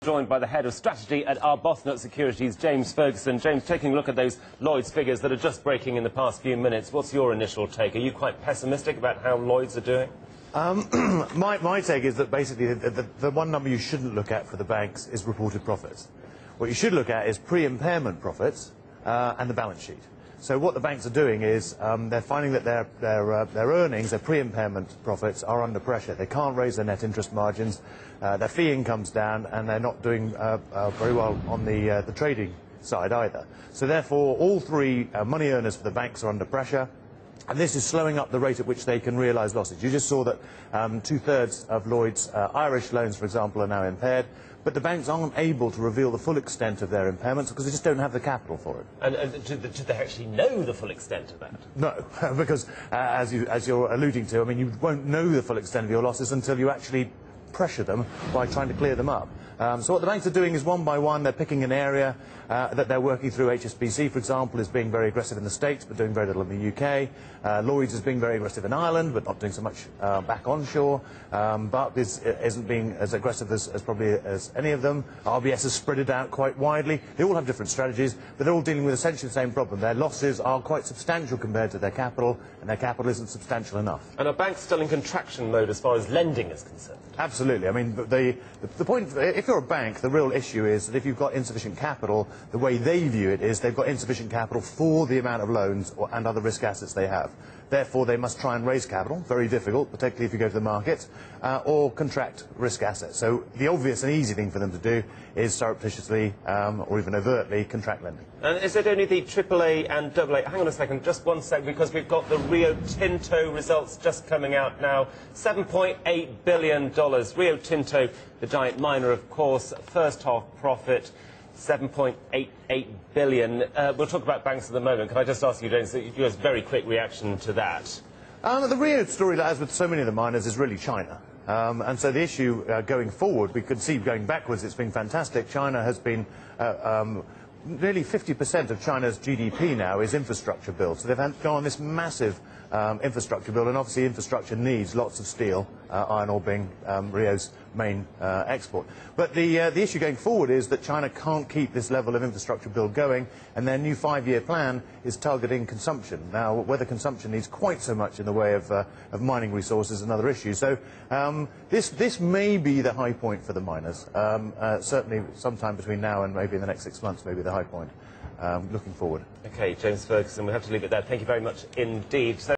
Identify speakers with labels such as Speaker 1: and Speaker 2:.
Speaker 1: Joined by the head of strategy at Arbuthnot Securities, James Ferguson. James, taking a look at those Lloyds figures that are just breaking in the past few minutes, what's your initial take? Are you quite pessimistic about how Lloyds are doing?
Speaker 2: My take is that basically the one number you shouldn't look at for the banks is reported profits. What you should look at is pre-impairment profits and the balance sheet. So what the banks are doing is they're finding that their earnings, their pre-impairment profits, are under pressure. They can't raise their net interest margins, their fee income's down, and they're not doing very well on the trading side either. So therefore, all three money earners for the banks are under pressure. And this is slowing up the rate at which they can realise losses. You just saw that two-thirds of Lloyds' Irish loans, for example, are now impaired, but the banks aren't able to reveal the full extent of their impairments because they just don't have the capital for it.
Speaker 1: And do they actually know the full extent of that?
Speaker 2: No, because as you're alluding to, I mean, you won't know the full extent of your losses until you actually pressure them by trying to clear them up. So what the banks are doing is one by one, they're picking an area that they're working through. HSBC, for example, is being very aggressive in the States, but doing very little in the UK. Lloyds is being very aggressive in Ireland, but not doing so much back onshore. Barclays isn't being as aggressive as probably as any of them. RBS has spread it out quite widely. They all have different strategies, but they're all dealing with essentially the same problem. Their losses are quite substantial compared to their capital, and their capital isn't substantial enough.
Speaker 1: And are banks still in contraction mode as far as lending is concerned?
Speaker 2: Absolutely. I mean, the point, if you're a bank, the real issue is that if you've got insufficient capital, the way they view it is they've got insufficient capital for the amount of loans and other risk assets they have. Therefore, they must try and raise capital, very difficult, particularly if you go to the market, or contract risk assets. So the obvious and easy thing for them to do is surreptitiously, or even overtly, contract lending. And
Speaker 1: is it only the AAA and AA? Hang on a second, just one sec, because we've got the Rio Tinto results just coming out now. $7.8 billion. Rio Tinto, the giant miner, of course, first half profit, 7.88 billion. We'll talk about banks in a moment. Can I just ask you, James, give us a very quick reaction to that?
Speaker 2: The Rio story, as with so many of the miners, is really China. And so the issue going forward, we could see going backwards, it's been fantastic. China has been nearly 50% of China's GDP now is infrastructure build. So they've gone on this massive infrastructure build, and obviously infrastructure needs lots of steel, iron ore being Rio's main export. But the issue going forward is that China can't keep this level of infrastructure build going, and their new 5-year plan is targeting consumption. Now, whether consumption needs quite so much in the way of mining resources is another issue. So this may be the high point for the miners, certainly sometime between now and maybe in the next 6 months, maybe the high point. Looking forward.
Speaker 1: OK, James Ferguson, we have to leave it there. Thank you very much indeed.